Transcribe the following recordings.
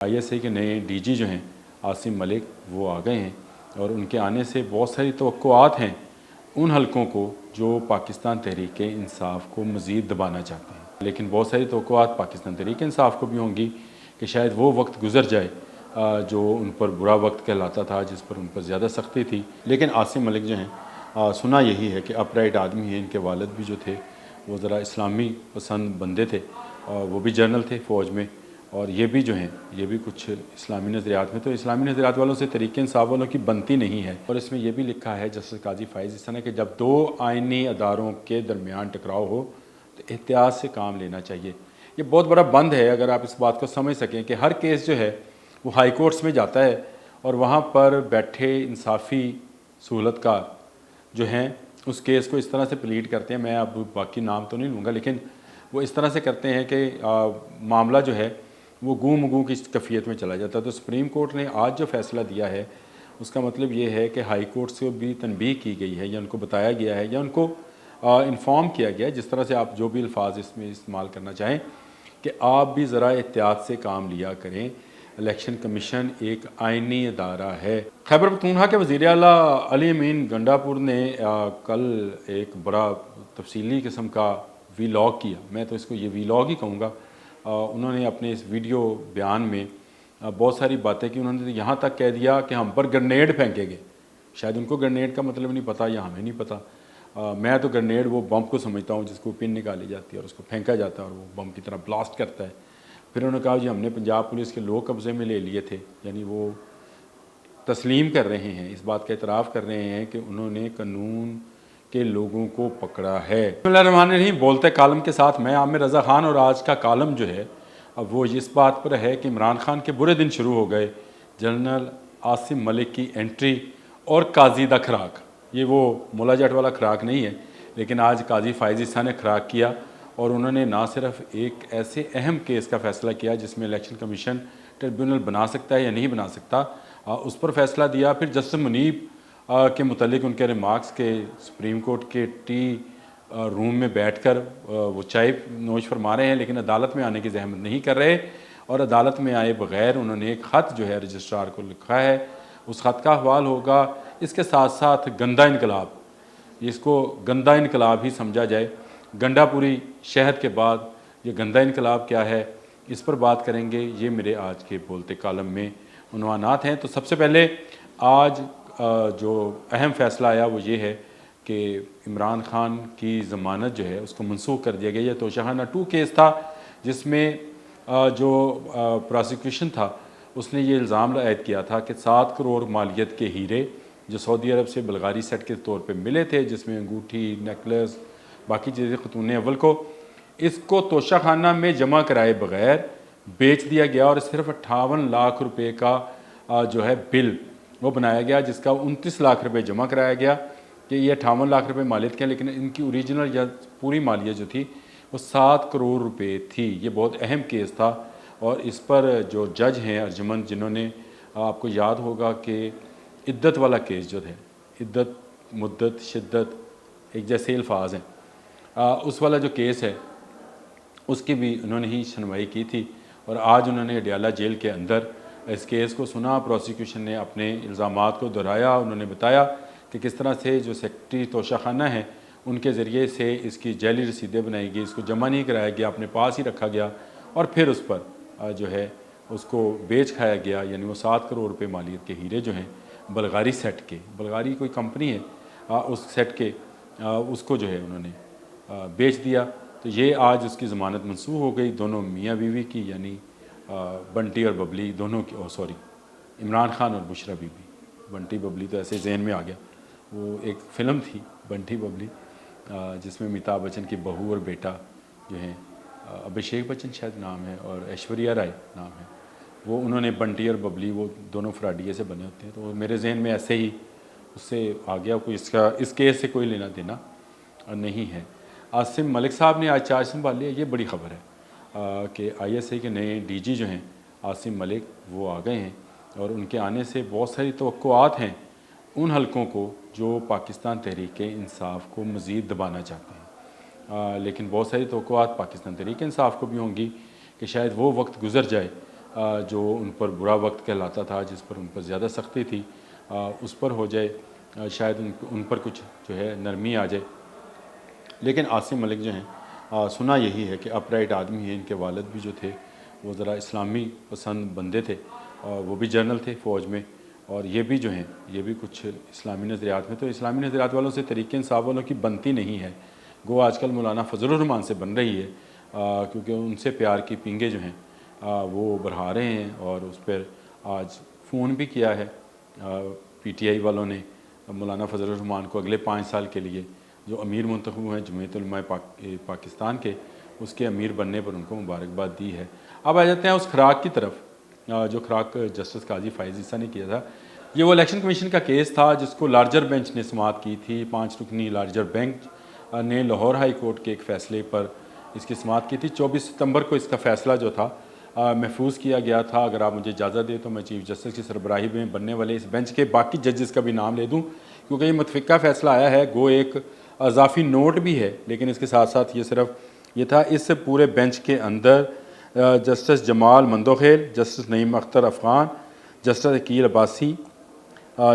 ISI के नए DG जो हैं आसिम मलिक वो आ गए हैं और उनके आने से बहुत सारी तवक्कुआत हैं उन हलकों को जो पाकिस्तान तहरीक इंसाफ को मज़ीद दबाना चाहते हैं। लेकिन बहुत सारी तवक्कुआत पाकिस्तान तहरीक इंसाफ को भी होंगी कि शायद वो वक्त गुजर जाए जो उन पर बुरा वक्त कहलाता था, जिस पर उन पर ज़्यादा सख्ती थी। लेकिन आसिम मलिक जो हैं सुना यही है कि अपराइट आदमी हैं। इनके वालिद भी जो थे वो ज़रा इस्लामी पसंद बंदे थे, वो भी जनरल थे फ़ौज में, और ये भी जो हैं ये भी कुछ इस्लामी नज़रियात में, तो इस्लामी नज़रियात वालों से तहरीक इंसाफ वालों की बनती नहीं है। और इसमें यह भी लिखा है जस्टिस काजी फ़ाइज़ इस तरह कि जब दो आइनी अदारों के दरमियान टकराव हो तो एहतियात से काम लेना चाहिए। ये बहुत बड़ा बंद है अगर आप इस बात को समझ सकें कि हर केस जो है वो हाई कोर्ट्स में जाता है और वहाँ पर बैठे इंसाफ़ी सहूलतकार जो हैं उस केस को इस तरह से प्लीड करते हैं। मैं अब बाकी नाम तो नहीं लूँगा, लेकिन वो इस तरह से करते हैं कि मामला जो है वो गूम गूँ की कैफियत में चला जाता है। तो सुप्रीम कोर्ट ने आज जो फ़ैसला दिया है उसका मतलब ये है कि हाई कोर्ट से भी तनबीह की गई है, या उनको बताया गया है, या उनको इन्फॉर्म किया गया है, जिस तरह से आप जो भी अल्फाज इसमें इस्तेमाल करना चाहें, कि आप भी ज़रा एहतियात से काम लिया करें। इलेक्शन कमीशन एक आइनी अदारा है। खैबर पख्तूनख्वा के वज़ीर आला अली अमीन गंडापुर ने कल एक बड़ा तफसीली किस्म का वीलॉग किया। मैं तो इसको ये वीलॉग ही कहूँगा। उन्होंने अपने इस वीडियो बयान में बहुत सारी बातें की। उन्होंने तो यहाँ तक कह दिया कि हम पर ग्रेनेड फेंकेंगे। शायद उनको ग्रेनेड का मतलब नहीं पता या हमें नहीं पता। मैं तो ग्रेनेड वो बम को समझता हूँ जिसको पिन निकाली जाती है और उसको फेंका जाता है और वो बम की तरह ब्लास्ट करता है। फिर उन्होंने कहा जी हमने पंजाब पुलिस के लोग कब्ज़े में ले लिए थे, यानी वो तस्लीम कर रहे हैं, इस बात का एतराफ़ कर रहे हैं कि उन्होंने कानून के लोगों को पकड़ा है। बिस्मिल्लाहिर्रहमानिर्रहीम। बोलते कालम के साथ मैं आमिर रज़ा ख़ान, और आज का कालम जो है अब वो इस बात पर है कि इमरान खान के बुरे दिन शुरू हो गए। जनरल आसिम मलिक की एंट्री और काजी दा खराक, ये वो मुला जट वाला खराक नहीं है, लेकिन आज काजी फ़ाइज़ ईसा ने खराक किया और उन्होंने ना सिर्फ एक ऐसे अहम केस का फ़ैसला किया जिसमें इलेक्शन कमीशन ट्रिब्यूनल बना सकता है या नहीं बना सकता, उस पर फ़ैसला दिया। फिर जस्टिस मुनीब के मुतालिक उनके रिमार्क्स के सुप्रीम कोर्ट के टी रूम में बैठकर वो चाय नोश फरमा रहे हैं, लेकिन अदालत में आने की जहमत नहीं कर रहे, और अदालत में आए बग़ैर उन्होंने एक ख़त जो है रजिस्ट्रार को लिखा है। उस ख़त का हवाल होगा। इसके साथ साथ गंदा इनकलाब, इसको गंदा इनकलाब ही समझा जाए। गंडापुरी शहद के बाद ये गंदा इनकलाब क्या है, इस पर बात करेंगे। ये मेरे आज के बोलते कालम में उन्वानात हैं। तो सबसे पहले आज जो अहम फ़ैसला आया वो ये है कि इमरान खान की ज़मानत जो है उसको मनसूख कर दिया गया। यह तोशाखाना 2 केस था जिसमें जो प्रोसिक्यूशन था उसने ये इल्ज़ाम आयद किया था कि 7 करोड़ मालियत के हीरे जो सऊदी अरब से बलगारी सेट के तौर पे मिले थे, जिसमें अंगूठी, नेकलेस, बाकी चीज़ें खतून अव्वल को, इसको तोशाखाना में जमा कराए बग़ैर बेच दिया गया और सिर्फ 58 लाख रुपए का जो है बिल वो बनाया गया, जिसका 29 लाख रुपए जमा कराया गया कि ये 58 लाख रुपए मालियत के हैं, लेकिन इनकी ओरिजिनल या पूरी मालियत जो थी वो 7 करोड़ रुपए थी। ये बहुत अहम केस था और इस पर जो जज हैं अर्जुमन, जिन्होंने आपको याद होगा कि इद्दत वाला केस जो है, इद्दत, मुद्दत, शिद्दत एक जैसे अल्फाज हैं, उस वाला जो केस है उसकी भी उन्होंने ही सुनवाई की थी और आज उन्होंने अडियाला जेल के अंदर इस केस को सुना। प्रोसिक्यूशन ने अपने इल्ज़ामात को दोहराया। उन्होंने बताया कि किस तरह से जो सेक्रेटरी तोशाखाना है उनके ज़रिए से इसकी जैली रसीदें बनाई गई, इसको जमा नहीं कराया गया, अपने पास ही रखा गया और फिर उस पर जो है उसको बेच खाया गया। यानी वो 7 करोड़ रुपए मालियत के हीरे जो हैं बलगारी सेट के, बलगारी कोई कंपनी है, उस सेट के उसको जो है उन्होंने बेच दिया। तो ये आज उसकी ज़मानत मनसूख हो गई। दोनों मियाँ बीवी की, यानी बंटी और बबली दोनों की, सॉरी इमरान खान और बुशरा बीबी, बंटी बबली तो ऐसे जहन में आ गया, वो एक फ़िल्म थी बंटी बबली जिसमें अमिताभ बच्चन की बहू और बेटा जो हैं, अभिषेक बच्चन शायद नाम है और ऐश्वर्या राय नाम है, वो उन्होंने बंटी और बबली वो दोनों फ्राडिये से बने होते हैं। तो मेरे जहन में ऐसे ही उससे आ गया, कोई इसका इस केस से कोई लेना देना नहीं है। आसिम मलिक साहब ने आज चार्ज संभाल लिया। ये बड़ी ख़बर है कि ISI के नए डीजी जो हैं आसिम मलिक वो आ गए हैं और उनके आने से बहुत सारी तवक्कुआत हैं उन हलकों को जो पाकिस्तान तहरीक इंसाफ को मज़ीद दबाना चाहते हैं। लेकिन बहुत सारी तवक्कुआत पाकिस्तान तहरीक इंसाफ को भी होंगी कि शायद वो वक्त गुजर जाए जो उन पर बुरा वक्त कहलाता था, जिस पर उन पर ज़्यादा सख्ती थी, उस पर हो जाए, शायद उन पर कुछ जो है नरमी आ जाए। लेकिन आसिम मलिक जो हैं, सुना यही है कि अपराइट आदमी है। इनके वालिद भी जो थे वो ज़रा इस्लामी पसंद बंदे थे, और वो भी जनरल थे फ़ौज में, और ये भी जो हैं ये भी कुछ इस्लामी नज़रियात में, तो इस्लामी नज़रियात वालों से तरीक़े इंसाफ वालों की बनती नहीं है। गो आजकल मौलाना फजलुर रहमान से बन रही है, क्योंकि उनसे प्यार की पींगे जो हैं वो बढ़ा रहे हैं। और उस पर आज फ़ोन भी किया है PTI वालों ने मौलाना फजलुर रहमान को अगले 5 साल के लिए जो अमीर मुंतखब हुए हैं जमीयत उलमा पाकिस्तान के, उसके अमीर बनने पर उनको मुबारकबाद दी है। अब आ जाते हैं उस खुराक की तरफ, जो खुराक जस्टिस काजी फ़ाइज़ ईसा ने किया था। ये वो इलेक्शन कमीशन का केस था जिसको लार्जर बेंच ने समाअत की थी। 5 रुकनी लार्जर बेंच ने लाहौर हाई कोर्ट के एक फ़ैसले पर इसकी समाअत की थी। 24 सितंबर को इसका फ़ैसला जो था महफूज किया गया था। अगर आप मुझे इजाज़त दें तो मैं चीफ़ जस्टिस की सरबराही में बनने वाले इस बेंच के बाकी जजेस का भी नाम ले दूँ, क्योंकि ये मुतफ़िका फ़ैसला आया है। गो एक इजाफी नोट भी है, लेकिन इसके साथ साथ ये सिर्फ ये था। इस पूरे बेंच के अंदर justice Jamal Mandokhail, justice Naeem Akhtar Afghan, justice Aqeel Abbasi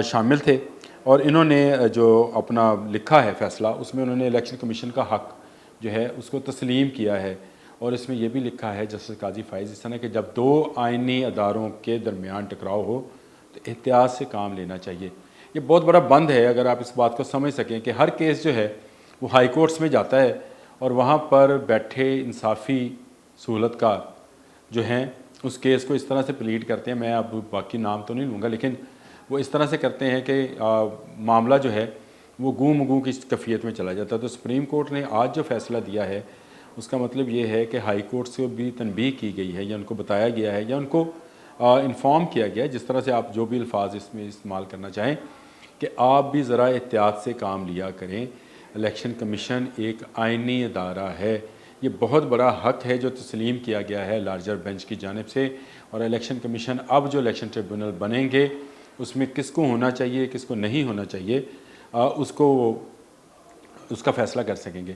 शामिल थे। और इन्होंने जो अपना लिखा है फ़ैसला, उसमें उन्होंने इलेक्शन कमीशन का हक़ जो है उसको तस्लीम किया है। और इसमें यह भी लिखा है जस्टिस काजी फ़ाइज़ ईसा ने कि जब 2 आइनी अदारों के दरमियान टकराव हो तो एहतियात से काम लेना चाहिए। ये बहुत बड़ा बंद है, अगर आप इस बात को समझ सकें कि हर केस जो है वो हाई कोर्ट्स में जाता है, और वहाँ पर बैठे इंसाफ़ी सहूलतकार जो हैं उस केस को इस तरह से प्लीड करते हैं। मैं अब बाकी नाम तो नहीं लूँगा, लेकिन वो इस तरह से करते हैं कि मामला जो है वो गूम गूं की कैफियत में चला जाता है। तो सुप्रीम कोर्ट ने आज जो फ़ैसला दिया है उसका मतलब ये है कि हाई कोर्ट से भी तनबीह की गई है, या उनको बताया गया है, या उनको इन्फॉर्म किया गया है, जिस तरह से आप जो भी अल्फाज इसमें इस्तेमाल करना चाहें, कि आप भी ज़रा एहतियात से काम लिया करें। इलेक्शन कमीशन एक आइनी अदारा है, ये बहुत बड़ा हक़ है जो तस्लीम किया गया है लार्जर बेंच की जानिब से। और इलेक्शन कमीशन अब जो इलेक्शन ट्रिब्यूनल बनेंगे उसमें किसको होना चाहिए किसको नहीं होना चाहिए उसको उसका फ़ैसला कर सकेंगे।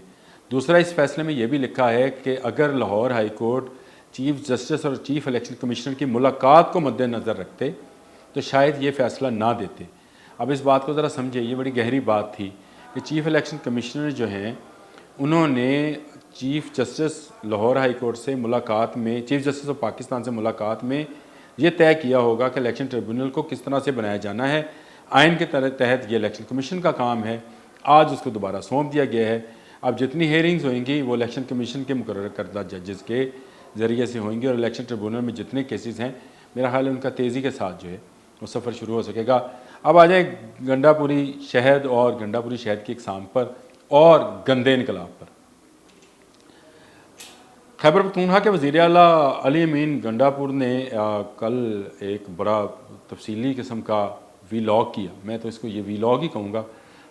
दूसरा, इस फ़ैसले में यह भी लिखा है कि अगर Lahore high court chief justice और चीफ़ इलेक्शन कमिश्नर की मुलाकात को मद्देनज़र रखते तो शायद ये फ़ैसला ना देते। अब इस बात को ज़रा समझिए, ये बड़ी गहरी बात थी कि चीफ़ इलेक्शन कमिश्नर जो हैं उन्होंने chief justice Lahore high court से मुलाकात में, चीफ़ जस्टिस ऑफ पाकिस्तान से मुलाकात में ये तय किया होगा कि इलेक्शन ट्रिब्यूनल को किस तरह से बनाया जाना है। आइन के तहत ये इलेक्शन कमीशन का काम है। आज उसको दोबारा सौंप दिया गया है। अब जितनी हेयरिंग्स होंगी वो इलेक्शन कमीशन के मुकर्रर करदा जजेस के ज़रिए से होंगी, और इलेक्शन ट्रिब्यूनल में जितने केसेस हैं मेरा ख्याल है उनका तेज़ी के साथ जो है वो सफ़र शुरू हो सकेगा। अब आ जाए गंडापुरी शहद और गंडापुरी शहद की इकसाम पर और गंदे इनकलाब पर। खैबर पख्तूनख्वा के वज़ीर आला अली अमीन गंडापुर ने कल एक बड़ा तफसीली किस्म का वीलॉग किया। मैं तो इसको ये वीलॉग ही कहूँगा।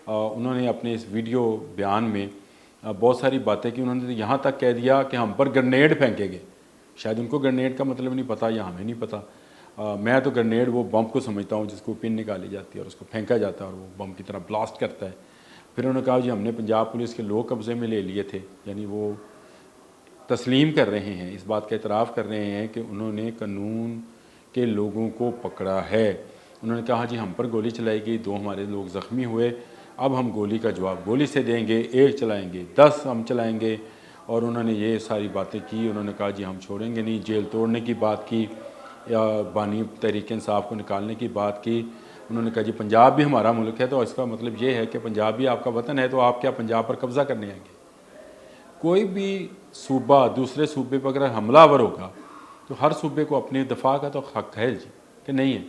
उन्होंने अपने इस वीडियो बयान में बहुत सारी बातें की। उन्होंने यहाँ तक कह दिया कि हम पर ग्रेनेड फेंकेंगे। शायद उनको ग्रेनेड का मतलब नहीं पता, या हमें नहीं पता। मैं तो ग्रेनेड वो बम को समझता हूँ जिसको पिन निकाली जाती है और उसको फेंका जाता है और वो बम की तरह ब्लास्ट करता है। फिर उन्होंने कहा जी हमने पंजाब पुलिस के लोग कब्ज़े में ले लिए थे, यानी वो तस्लीम कर रहे हैं, इस बात का एतराफ़ कर रहे हैं कि उन्होंने कानून के लोगों को पकड़ा है। उन्होंने कहा जी हम पर गोली चलाई गई, 2 हमारे लोग ज़ख्मी हुए, अब हम गोली का जवाब गोली से देंगे, 1 चलाएंगे 10 हम चलाएंगे। और उन्होंने ये सारी बातें की। उन्होंने कहा जी हम छोड़ेंगे नहीं, जेल तोड़ने की बात की, या बानी तहरीक इंसाफ को निकालने की बात की। उन्होंने कहा जी पंजाब भी हमारा मुल्क है, तो इसका मतलब ये है कि पंजाब भी आपका वतन है, तो आप क्या पंजाब पर कब्ज़ा करने आएंगे। कोई भी सूबा दूसरे सूबे पर अगर हमलावर होगा तो हर सूबे को अपनी दफा का तो हक है जी, कि नहीं है।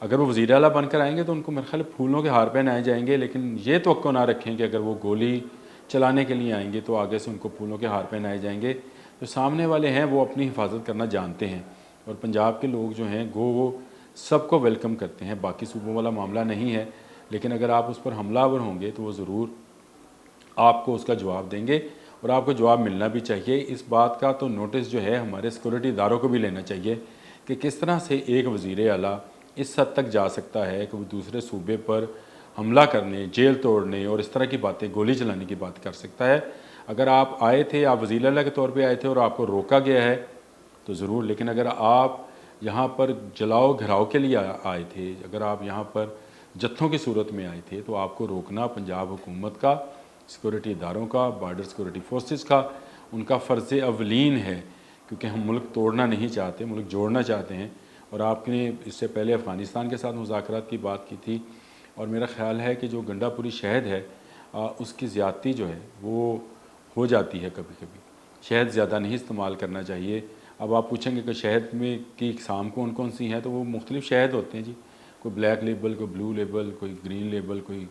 अगर वो वज़ीर आला बनकर आएंगे तो उनको मेरे ख्याल फूलों के हार पहनाए जाएंगे, लेकिन ये तवक्को ना रखें कि अगर वो गोली चलाने के लिए आएंगे तो आगे से उनको फूलों के हार पहनाए जाएंगे। जो सामने वाले हैं वो अपनी हिफाजत करना जानते हैं, और पंजाब के लोग जो हैं वो सबको वेलकम करते हैं। बाकी सूबों वाला मामला नहीं है, लेकिन अगर आप उस पर हमलावर होंगे तो वो ज़रूर आपको उसका जवाब देंगे, और आपको जवाब मिलना भी चाहिए। इस बात का तो नोटिस जो है हमारे सिक्योरिटी इदारों को भी लेना चाहिए कि किस तरह से एक वज़ीर आला इस हद तक जा सकता है कि वो दूसरे सूबे पर हमला करने, जेल तोड़ने और इस तरह की बातें, गोली चलाने की बात कर सकता है। अगर आप आए थे, आप वज़ीर आला के तौर पे आए थे और आपको रोका गया है, तो ज़रूर। लेकिन अगर आप यहाँ पर जलाओ घिराव के लिए आए थे, अगर आप यहाँ पर जत्थों की सूरत में आए थे, तो आपको रोकना पंजाब हुकूमत का, सिक्योरिटी इदारों का, बॉर्डर सिक्योरिटी फोर्सेस का, उनका फ़र्ज़ अवलीन है, क्योंकि हम मुल्क तोड़ना नहीं चाहते, मुल्क जोड़ना चाहते हैं। और आपने इससे पहले अफ़गानिस्तान के साथ मुज़ाकरात की बात की थी, और मेरा ख़्याल है कि जो गंडापुरी शहद है उसकी ज़्यादती जो है वो हो जाती है कभी कभी। शहद ज़्यादा नहीं इस्तेमाल करना चाहिए। अब आप पूछेंगे कि शहद में की इकसाम कौन कौन सी हैं, तो वो मुख्तलिफ़ शहद होते हैं जी। कोई ब्लैक लेबल, कोई ब्लू लेबल, कोई ग्रीन लेबल, कोई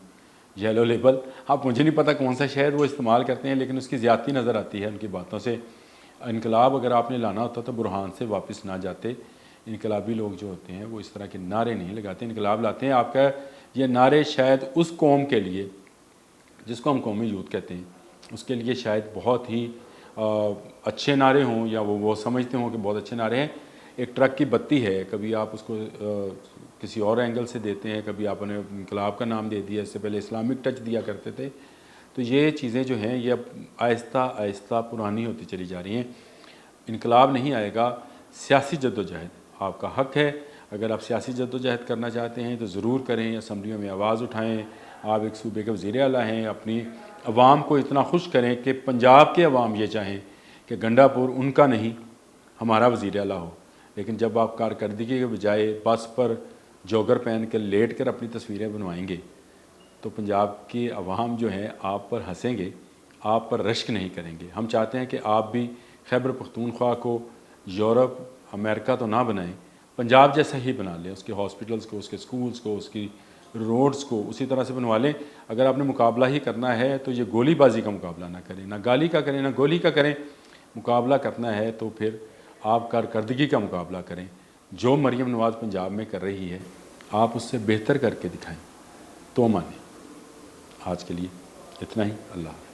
येलो लेबल। अब मुझे नहीं पता कौन सा शहद वो इस्तेमाल करते हैं, लेकिन उसकी ज़्यादती नज़र आती है उनकी बातों से। इनकलाब अगर आपने लाना होता तो बुरहान से वापस ना जाते। इनकलाबी लोग जो होते हैं वो इस तरह के नारे नहीं लगाते, इनकलाब लाते हैं। आपका ये नारे शायद उस कौम के लिए जिसको हम कौमी यूथ कहते हैं, उसके लिए शायद बहुत ही अच्छे नारे हों, या वो समझते हों कि बहुत अच्छे नारे हैं। एक ट्रक की बत्ती है, कभी आप उसको किसी और एंगल से देते हैं, कभी आपने इनकलाब का नाम दे दिया, इससे पहले इस्लामिक टच दिया करते थे। तो ये चीज़ें जो हैं ये अब आहिस्ता आहिस्ता पुरानी होती चली जा रही हैं। इनकलाब नहीं आएगा, सियासी जद्दोजहद आपका हक़ है। अगर आप सियासी जद्दोजहद करना चाहते हैं तो ज़रूर करें, असम्बलियों में आवाज़ उठाएँ। आप एक सूबे के वज़ीर आला हैं, अपनी अवाम को इतना खुश करें कि पंजाब के अवाम ये चाहें कि गंडापुर उनका नहीं हमारा वज़ीर आला हो। लेकिन जब आप कारकर्दगी के बजाय बस पर जॉगर पहन कर लेट कर अपनी तस्वीरें बनवाएंगे, तो पंजाब के अवाम जो हैं आप पर हंसेंगे, आप पर रश्क नहीं करेंगे। हम चाहते हैं कि आप भी खैबर पख्तूनख्वा को यूरोप अमेरिका तो ना बनाएं, पंजाब जैसा ही बना लें। उसके हॉस्पिटल्स को, उसके स्कूल्स को, उसकी रोड्स को उसी तरह से बनवा लें। अगर आपने मुकाबला ही करना है तो ये गोलीबाजी का मुकाबला ना करें, ना गाली का करें, ना गोली का करें। मुकाबला करना है तो फिर आप कारकर्दगी का मुकाबला करें। जो मरीम नवाज़ पंजाब में कर रही है आप उससे बेहतर करके दिखाएं तो माने। आज के लिए इतना ही। अल्लाह।